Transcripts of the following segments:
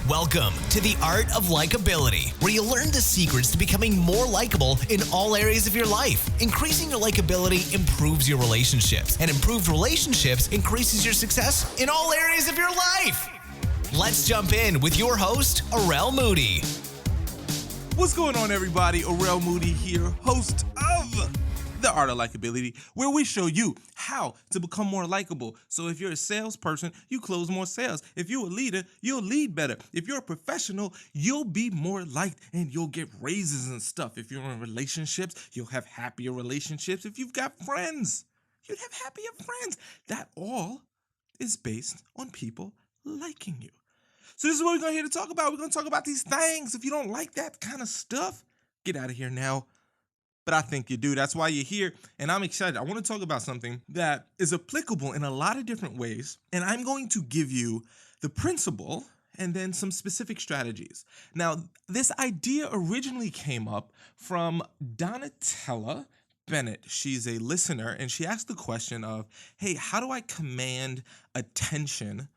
Welcome to the Art of Likeability, where you learn the secrets to becoming more likable in all areas of your life. Increasing your likability improves your relationships, and improved relationships increases your success in all areas of your life. Let's jump in with your host, Arel Moody. What's going on, everybody? Arel Moody here, host of The Art of Likeability, where we show you how to become more likable. So if you're a salesperson, you close more sales. If you're a leader, you'll lead better. If you're a professional, you'll be more liked and you'll get raises and stuff. If you're in relationships, you'll have happier relationships. If you've got friends, you'd have happier friends. That all is based on people liking you. So this is what we're going to here to talk about. We're going to talk about these things. If you don't like that kind of stuff, get out of here now. But I think you do. That's why you're here. And I'm excited. I want to talk about something that is applicable in a lot of different ways. And I'm going to give you the principle and then some specific strategies. Now, this idea originally came up from Donatella Bennett. She's a listener, and she asked the question of, hey, how do I command attention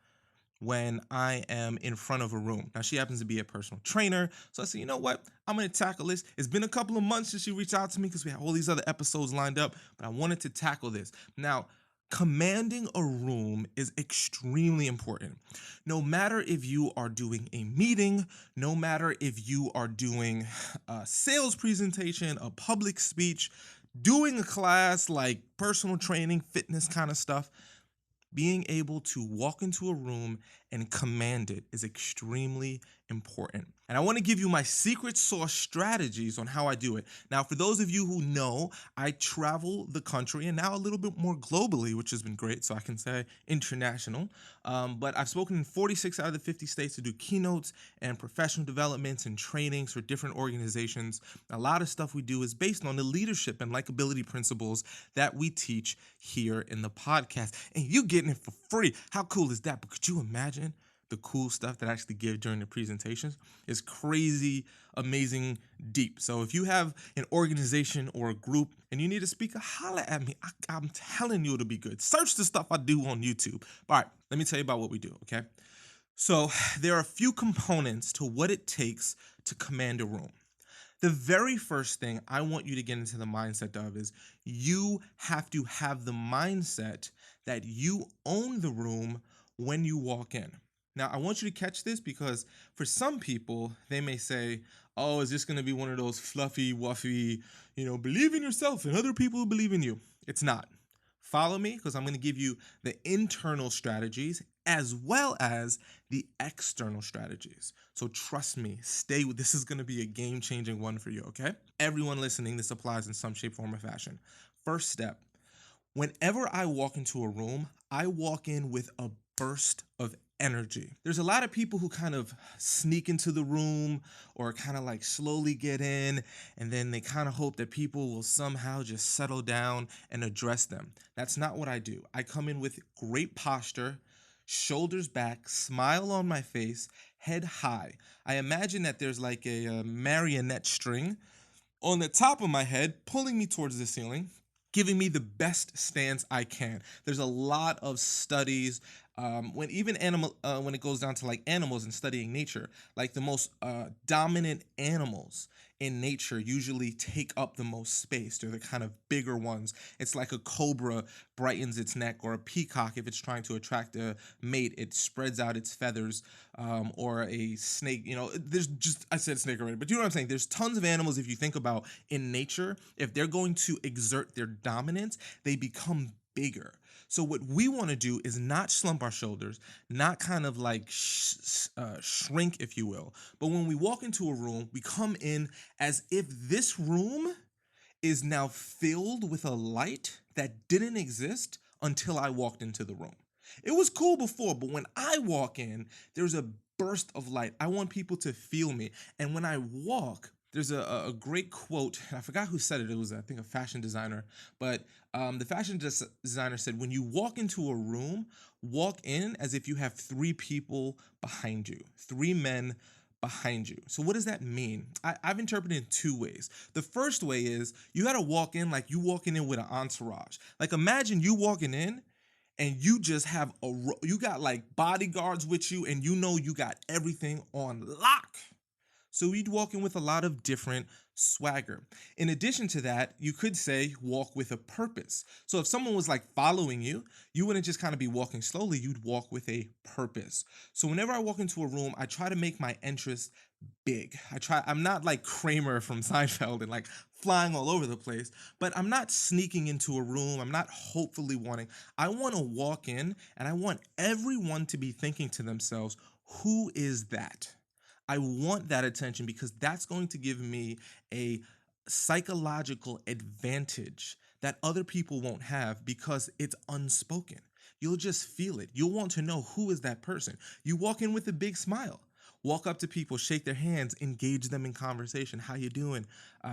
when I am in front of a room? Now, she happens to be a personal trainer. So I said, you know what? I'm going to tackle this. It's been a couple of months since she reached out to me because we have all these other episodes lined up, but I wanted to tackle this. Now, commanding a room is extremely important. No matter if you are doing a meeting, no matter if you are doing a sales presentation, a public speech, doing a class like personal training, fitness kind of stuff, being able to walk into a room and command it is extremely important. And I want to give you my secret sauce strategies on how I do it. Now, for those of you who know, I travel the country and now a little bit more globally, which has been great, so I can say international. But I've spoken in 46 out of the 50 states to do keynotes and professional developments and trainings for different organizations. A lot of stuff we do is based on the leadership and likability principles that we teach here in the podcast. And you getting it for free. How cool is that? But could you imagine the cool stuff that I actually give during the presentations? Is crazy, amazing, deep. So if you have an organization or a group and you need a speaker, holla at me. I'm telling you it'll be good. Search the stuff I do on YouTube. All right, let me tell you about what we do, okay? So there are a few components to what it takes to command a room. The very first thing I want you to get into the mindset of is you have to have the mindset that you own the room when you walk in. Now, I want you to catch this because for some people, they may say, oh, is this going to be one of those fluffy, wuffy, believe in yourself and other people who believe in you? It's not. Follow me because I'm going to give you the internal strategies as well as the external strategies. So trust me, stay with this. Is going to be a game-changing one for you, okay? Everyone listening, this applies in some shape, form, or fashion. First step, whenever I walk into a room, I walk in with a burst of energy. There's a lot of people who kind of sneak into the room or kind of like slowly get in, and then they kind of hope that people will somehow just settle down and address them. That's not what I do. I come in with great posture, shoulders back, smile on my face, head high. I imagine that there's like a marionette string on the top of my head pulling me towards the ceiling, giving me the best stance I can. There's a lot of studies when it goes down to like animals and studying nature, like the most dominant animals in nature usually take up the most space. They're the kind of bigger ones. It's like a cobra brightens its neck, or a peacock, if it's trying to attract a mate, it spreads out its feathers, or a snake. I said snake already, but you know what I'm saying? There's tons of animals, if you think about in nature, if they're going to exert their dominance, they become bigger. So what we want to do is not slump our shoulders, not kind of like shrink, if you will. But when we walk into a room, we come in as if this room is now filled with a light that didn't exist until I walked into the room. It was cool before, but when I walk in, there's a burst of light. I want people to feel me. And when I walk, there's a great quote. I forgot who said it. It was, I think, a fashion designer. But the fashion designer said, when you walk into a room, walk in as if you have 3 people behind you, 3 men behind you. So what does that mean? I've interpreted it in 2 ways. The first way is you got to walk in like you walking in with an entourage. Like imagine you walking in and you just have you got like bodyguards with you, and you know you got everything on lock. So you'd walk in with a lot of different swagger. In addition to that, you could say walk with a purpose. So if someone was like following you, you wouldn't just kind of be walking slowly, you'd walk with a purpose. So whenever I walk into a room, I try to make my entrance big. I'm not like Kramer from Seinfeld and like flying all over the place, but I'm not sneaking into a room. I'm not hopefully wanting. I want to walk in and I want everyone to be thinking to themselves, who is that? I want that attention because that's going to give me a psychological advantage that other people won't have because it's unspoken. You'll just feel it. You'll want to know who is that person. You walk in with a big smile. Walk up to people, shake their hands, engage them in conversation. How you doing?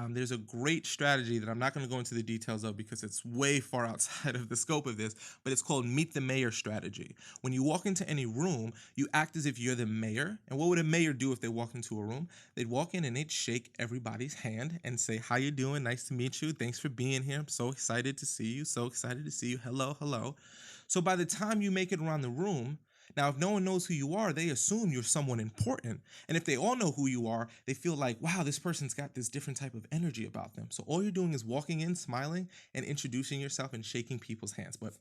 There's a great strategy that I'm not going to go into the details of because it's way far outside of the scope of this, but it's called Meet the Mayor strategy. When you walk into any room, you act as if you're the mayor. And what would a mayor do if they walk into a room? They'd walk in and they'd shake everybody's hand and say, how you doing? Nice to meet you. Thanks for being here. I'm so excited to see you. So excited to see you. Hello, hello. So by the time you make it around the room, now, if no one knows who you are, they assume you're someone important. And if they all know who you are, they feel like, wow, this person's got this different type of energy about them. So all you're doing is walking in, smiling, and introducing yourself and shaking people's hands. But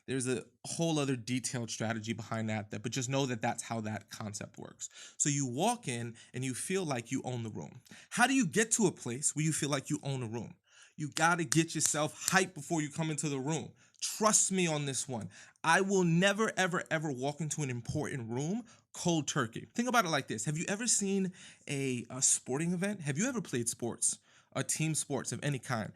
there's a whole other detailed strategy behind but just know that that's how that concept works. So you walk in and you feel like you own the room. How do you get to a place where you feel like you own a room? You got to get yourself hyped before you come into the room. Trust me on this one. I will never, ever, ever walk into an important room cold turkey. Think about it like this. Have you ever seen a sporting event? Have you ever played sports? A team sports of any kind.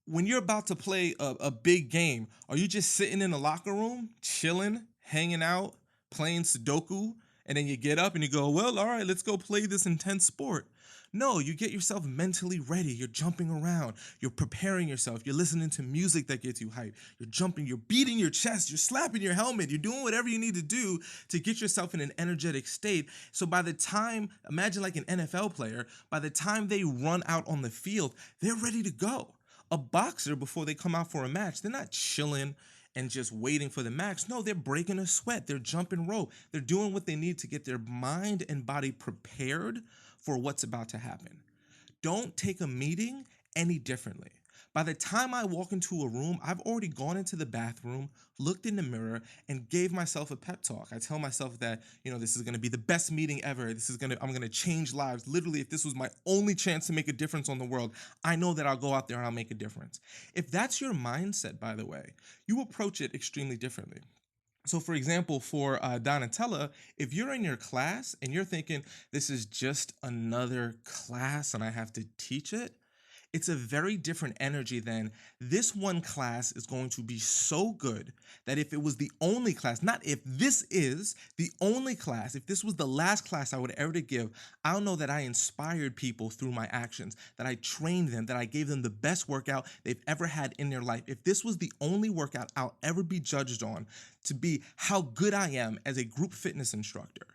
When you're about to play a big game, are you just sitting in the locker room, chilling, hanging out, playing Sudoku, and then you get up and you go, well, all right, let's go play this intense sport? No, you get yourself mentally ready. You're jumping around. You're preparing yourself. You're listening to music that gets you hyped. You're jumping. You're beating your chest. You're slapping your helmet. You're doing whatever you need to do to get yourself in an energetic state. So by the time, imagine like an NFL player, by the time they run out on the field, they're ready to go. A boxer, before they come out for a match, they're not chilling and just waiting for the match. No, they're breaking a sweat. They're jumping rope. They're doing what they need to get their mind and body prepared for what's about to happen. Don't take a meeting any differently. By the time I walk into a room, I've already gone into the bathroom, looked in the mirror, and gave myself a pep talk. I tell myself that, this is gonna be the best meeting ever. I'm gonna change lives. Literally, if this was my only chance to make a difference on the world, I know that I'll go out there and I'll make a difference. If that's your mindset, by the way, you approach it extremely differently. So, for example, for Donatella, if you're in your class and you're thinking, this is just another class and I have to teach it, it's a very different energy than this one class is going to be so good that if it was the only class, not if this is the only class, if this was the last class I would ever to give, I'll know that I inspired people through my actions, that I trained them, that I gave them the best workout they've ever had in their life. If this was the only workout I'll ever be judged on to be how good I am as a group fitness instructor,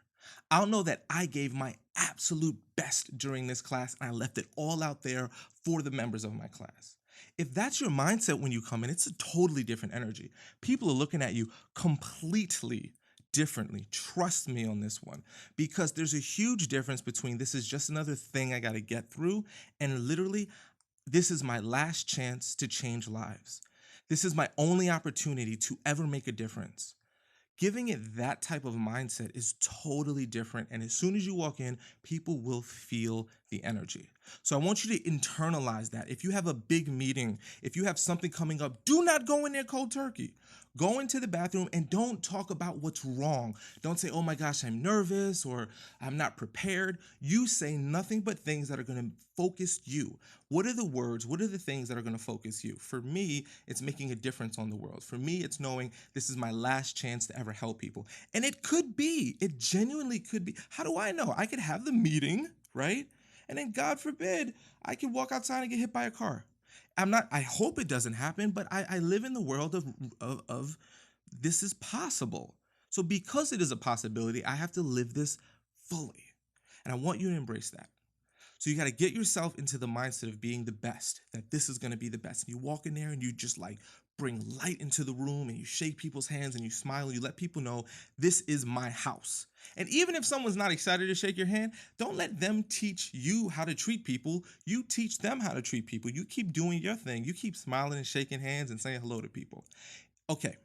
I'll know that I gave my absolute best during this class and I left it all out there for the members of my class. If that's your mindset when you come in, it's a totally different energy. People are looking at you completely differently. Trust me on this one, because there's a huge difference between this is just another thing I got to get through and literally this is my last chance to change lives. This is my only opportunity to ever make a difference. Giving it that type of mindset is totally different. And as soon as you walk in, people will feel the energy. So I want you to internalize that. If you have a big meeting, if you have something coming up, do not go in there cold turkey. Go into the bathroom and don't talk about what's wrong. Don't say, oh my gosh, I'm nervous or I'm not prepared. You say nothing but things that are going to focus you. What are the words? What are the things that are going to focus you? For me, it's making a difference on the world. For me, it's knowing this is my last chance to ever help people. And it genuinely could be. How do I know? I could have the meeting, right? And then God forbid, I could walk outside and get hit by a car. I hope it doesn't happen, but I live in the world of this is possible. So because it is a possibility, I have to live this fully. And I want you to embrace that. So you got to get yourself into the mindset of being the best, that this is going to be the best. And you walk in there and you just like bring light into the room and you shake people's hands and you smile and you let people know this is my house. And even if someone's not excited to shake your hand, don't let them teach you how to treat people. You teach them how to treat people. You keep doing your thing. You keep smiling and shaking hands and saying hello to people. Okay,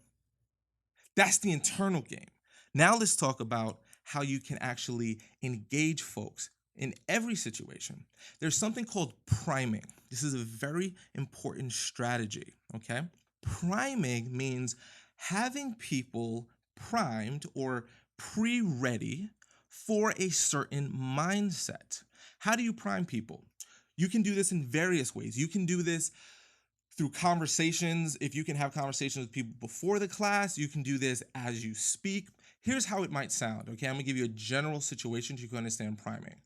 that's the internal game. Now let's talk about how you can actually engage folks in every situation. There's something called priming. This is a very important strategy, okay? Priming means having people primed or pre-ready for a certain mindset. How do you prime people? You can do this in various ways. You can do this through conversations. If you can have conversations with people before the class, you can do this as you speak. Here's how it might sound, okay? I'm gonna give you a general situation so you can understand priming.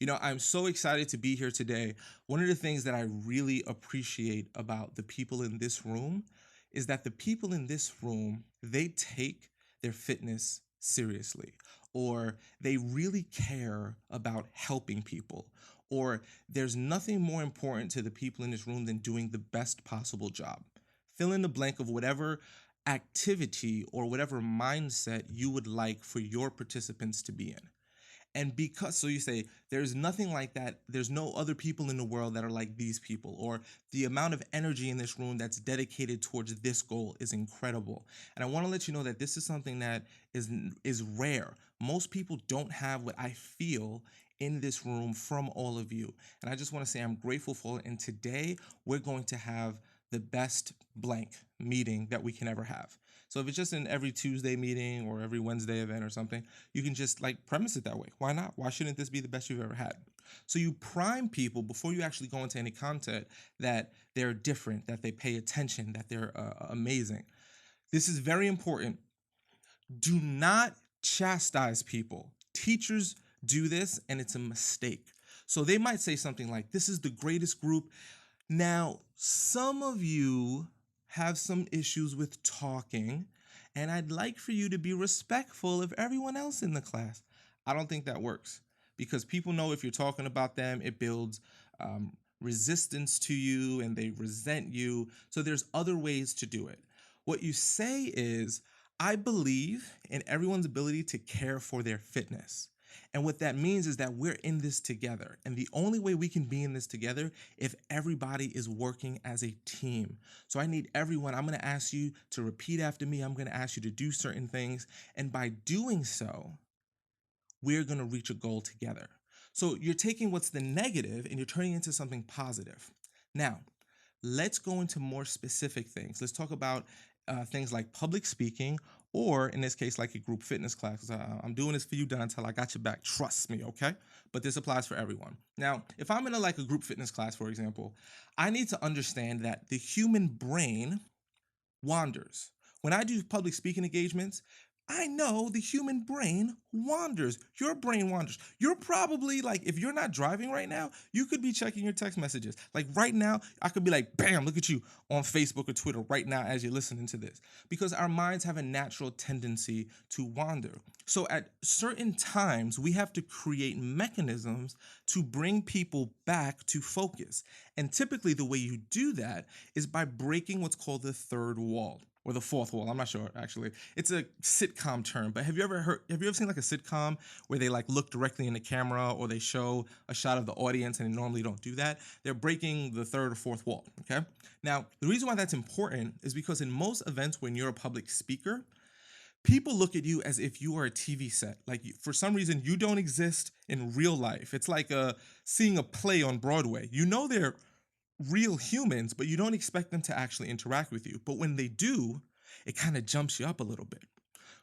You know, I'm so excited to be here today. One of the things that I really appreciate about the people in this room is that the people in this room, they take their fitness seriously, or they really care about helping people, or there's nothing more important to the people in this room than doing the best possible job. Fill in the blank of whatever activity or whatever mindset you would like for your participants to be in. And because, so you say, there's nothing like that. There's no other people in the world that are like these people, or the amount of energy in this room that's dedicated towards this goal is incredible. And I want to let you know that this is something that is rare. Most people don't have what I feel in this room from all of you. And I just want to say I'm grateful for it. And today we're going to have the best blank meeting that we can ever have. So if it's just an every Tuesday meeting or every Wednesday event or something, you can just like premise it that way. Why not? Why shouldn't this be the best you've ever had? So you prime people before you actually go into any content that they're different, that they pay attention, that they're amazing. This is very important. Do not chastise people. Teachers do this and it's a mistake. So they might say something like, this is the greatest group. Now, some of you have some issues with talking, and I'd like for you to be respectful of everyone else in the class. I don't think that works, because people know if you're talking about them, it builds resistance to you and they resent you. So there's other ways to do it. What you say is, I believe in everyone's ability to care for their fitness. And what that means is that we're in this together. And the only way we can be in this together if everybody is working as a team. So I need everyone. I'm going to ask you to repeat after me. I'm going to ask you to do certain things. And by doing so, we're going to reach a goal together. So you're taking what's the negative and you're turning it into something positive. Now, let's go into more specific things. Let's talk about things like public speaking, or in this case, like a group fitness class. I'm doing this for you, Dontel. I got your back. Trust me, okay? But this applies for everyone. Now, if I'm in a group fitness class, for example, I need to understand that the human brain wanders. When I do public speaking engagements, I know the human brain wanders. Your brain wanders. You're probably if you're not driving right now, you could be checking your text messages. Like right now, I could be like, bam, look at you on Facebook or Twitter right now as you're listening to this. Because our minds have a natural tendency to wander. So at certain times, we have to create mechanisms to bring people back to focus. And typically the way you do that is by breaking what's called the third wall. Or the fourth wall, I'm not sure actually. It's a sitcom term, but have you ever seen a sitcom where they look directly in the camera, or they show a shot of the audience, and they normally don't do that? They're breaking the third or fourth wall, okay? Now, the reason why that's important is because in most events when you're a public speaker, people look at you as if you are a TV set. For some reason, you don't exist in real life. It's like seeing a play on Broadway. You know they're real humans, but you don't expect them to actually interact with you. But when they do, it kind of jumps you up a little bit.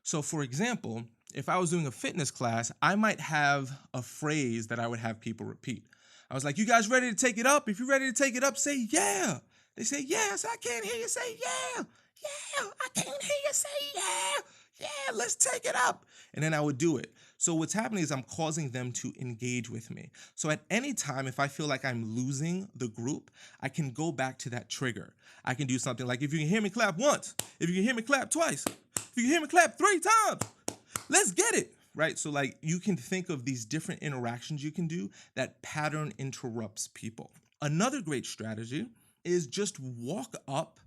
So for example, if I was doing a fitness class, I might have a phrase that I would have people repeat. I was like, you guys ready to take it up? If you're ready to take it up, say yeah. They say, yes, I can't hear you say yeah. Yeah, I can't hear you say yeah. Yeah, let's take it up. And then I would do it. So what's happening is I'm causing them to engage with me. So at any time, if I feel like I'm losing the group, I can go back to that trigger. I can do something like, if you can hear me clap once, if you can hear me clap twice, if you can hear me clap 3 times, let's get it, right? So you can think of these different interactions you can do that pattern interrupts people. Another great strategy is just walk up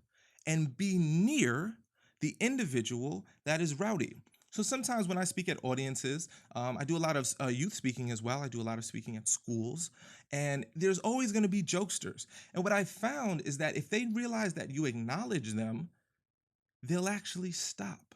and be near the individual that is rowdy. So sometimes when I speak at audiences, I do a lot of youth speaking as well. I do a lot of speaking at schools, and there's always going to be jokesters. And what I found is that if they realize that you acknowledge them, they'll actually stop.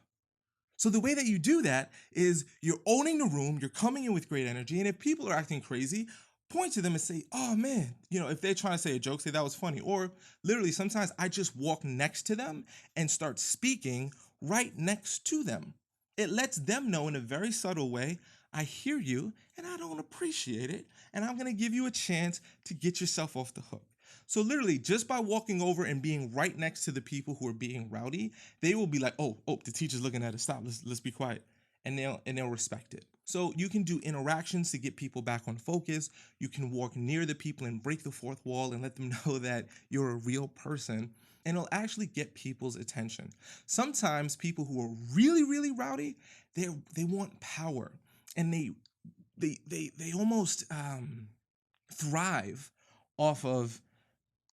So the way that you do that is you're owning the room, you're coming in with great energy, and if people are acting crazy, point to them and say, "Oh man," if they're trying to say a joke, say that was funny. Or literally sometimes I just walk next to them and start speaking right next to them. It lets them know in a very subtle way, I hear you and I don't appreciate it, and I'm going to give you a chance to get yourself off the hook. So literally just by walking over and being right next to the people who are being rowdy, they will be like, oh, the teacher's looking at us. Stop. Let's be quiet. And they'll respect it. So you can do interactions to get people back on focus. You can walk near the people and break the fourth wall and let them know that you're a real person. And it'll actually get people's attention. Sometimes people who are really, really rowdy, they want power, and they almost thrive off of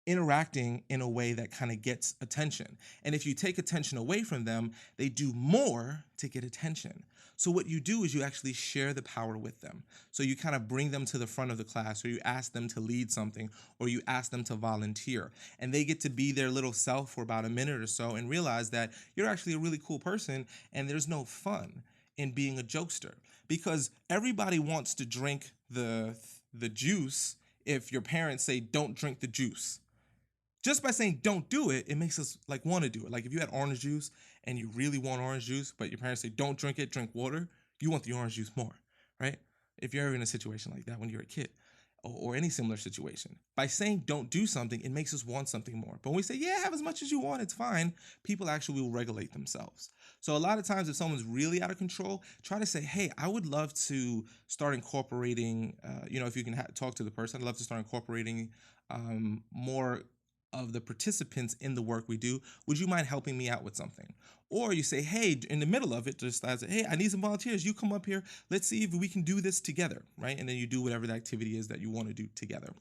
interacting in a way that kind of gets attention. And if you take attention away from them, they do more to get attention. So what you do is you actually share the power with them. So you kind of bring them to the front of the class, or you ask them to lead something, or you ask them to volunteer. And they get to be their little self for about a minute or so and realize that you're actually a really cool person and there's no fun in being a jokester. Because everybody wants to drink the juice if your parents say don't drink the juice. Just by saying don't do it, it makes us like want to do it. Like if you had orange juice and you really want orange juice, but your parents say don't drink it, drink water, you want the orange juice more, right? If you're ever in a situation like that when you're a kid or any similar situation, by saying don't do something, it makes us want something more. But when we say, yeah, have as much as you want, it's fine, people actually will regulate themselves. So a lot of times if someone's really out of control, try to say, hey, I would love to start incorporating, if you can talk to the person, I'd love to start incorporating more of the participants in the work we do. Would you mind helping me out with something? Or you say, hey, in the middle of it, just as, hey, I need some volunteers. You come up here. Let's see if we can do this together, right? And then you do whatever the activity is that you want to do together.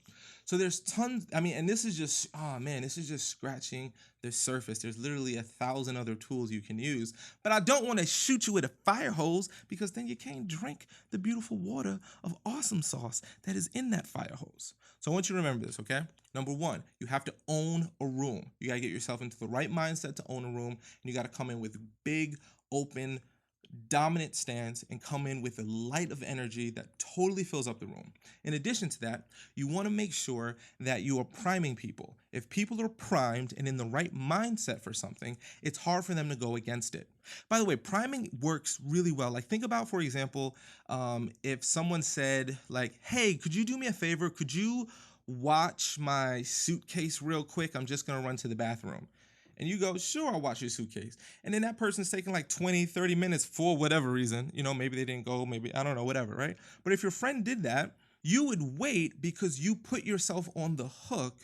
So there's tons, and this is just, this is just scratching the surface. There's literally 1,000 other tools you can use. But I don't want to shoot you with a fire hose, because then you can't drink the beautiful water of awesome sauce that is in that fire hose. So I want you to remember this, okay? Number one, you have to own a room. You got to get yourself into the right mindset to own a room, and you got to come in with big, open, dominant stance and come in with a light of energy that totally fills up the room. In addition to that, you want to make sure that you are priming people. If people are primed and in the right mindset for something, it's hard for them to go against it. By the way, priming works really well. Like think about, for example, if someone said like, hey, could you do me a favor? Could you watch my suitcase real quick? I'm just going to run to the bathroom. And you go, sure, I'll watch your suitcase. And then that person's taking like 20, 30 minutes for whatever reason. Maybe they didn't go, maybe, I don't know, whatever, right? But if your friend did that, you would wait because you put yourself on the hook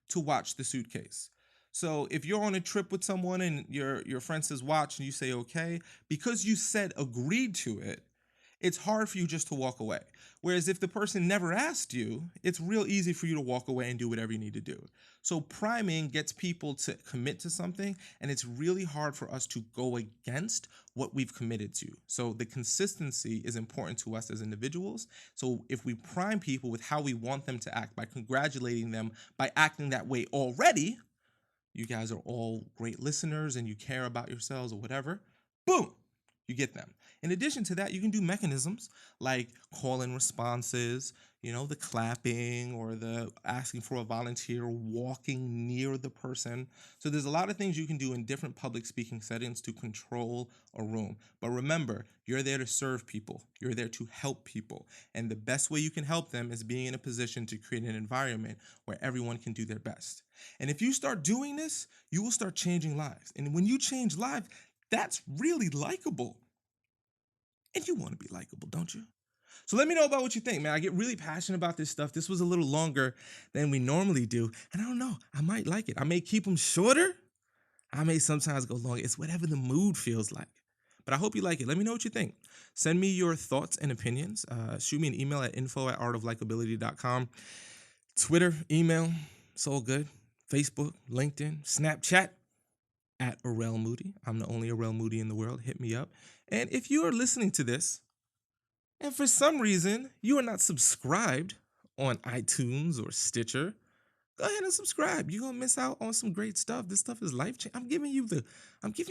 to watch the suitcase. So if you're on a trip with someone and your friend says watch and you say okay, because you said agreed to it, it's hard for you just to walk away. Whereas if the person never asked you, it's real easy for you to walk away and do whatever you need to do. So priming gets people to commit to something, and it's really hard for us to go against what we've committed to. So the consistency is important to us as individuals. So if we prime people with how we want them to act, by congratulating them, by acting that way already, you guys are all great listeners and you care about yourselves or whatever, boom, you get them. In addition to that, you can do mechanisms like call-in responses, the clapping or the asking for a volunteer, walking near the person. So there's a lot of things you can do in different public speaking settings to control a room. But remember, you're there to serve people. You're there to help people. And the best way you can help them is being in a position to create an environment where everyone can do their best. And if you start doing this, you will start changing lives. And when you change lives, that's really likable. And you want to be likable, don't you? So let me know about what you think, man. I get really passionate about this stuff. This was a little longer than we normally do. And I don't know, I might like it. I may keep them shorter. I may sometimes go longer. It's whatever the mood feels like. But I hope you like it. Let me know what you think. Send me your thoughts and opinions. Shoot me an email at info@artoflikeability.com. Twitter, email, it's all good. Facebook, LinkedIn, Snapchat. at Arel Moody. I'm the only Arel Moody in the world. Hit me up. And if you are listening to this and for some reason you are not subscribed on iTunes or Stitcher, go ahead and subscribe. You're gonna miss out on some great stuff. This stuff is life-changing. I'm giving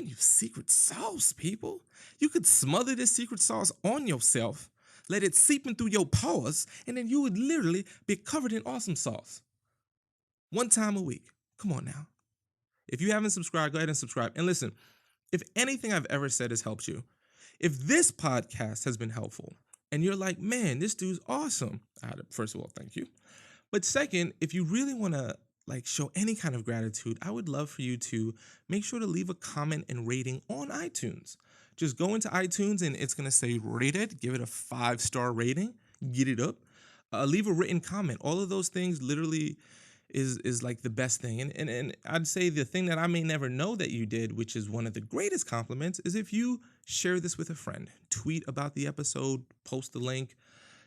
you secret sauce, people. You could smother this secret sauce on yourself, let it seep in through your pores, and then you would literally be covered in awesome sauce. One time a week. Come on now. If you haven't subscribed, go ahead and subscribe. And listen, if anything I've ever said has helped you, if this podcast has been helpful, and you're like, man, this dude's awesome. First of all, thank you. But second, if you really want to show any kind of gratitude, I would love for you to make sure to leave a comment and rating on iTunes. Just go into iTunes and it's going to say rated, give it a 5-star rating, get it up, leave a written comment. All of those things literally is like the best thing. And I'd say the thing that I may never know that you did, which is one of the greatest compliments, is if you share this with a friend, tweet about the episode, post the link,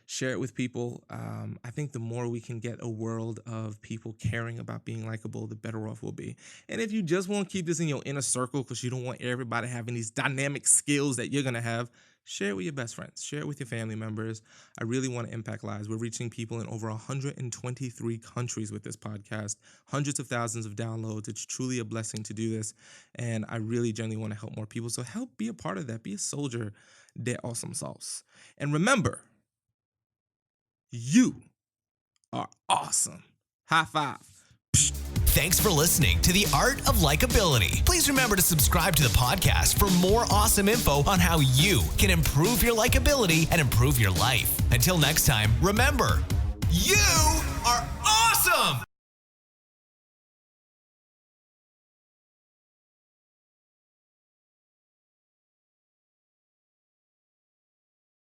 share it with people. I think the more we can get a world of people caring about being likable, the better off we'll be. And if you just want to keep this in your inner circle because you don't want everybody having these dynamic skills that you're going to have, share it with your best friends. Share it with your family members. I really want to impact lives. We're reaching people in over 123 countries with this podcast, hundreds of thousands of downloads. It's truly a blessing to do this. And I really genuinely want to help more people. So help be a part of that. Be a soldier. De awesome sauce. And remember, you are awesome. High five. Thanks for listening to The Art of Likeability. Please remember to subscribe to the podcast for more awesome info on how you can improve your likability and improve your life. Until next time, remember, you are awesome!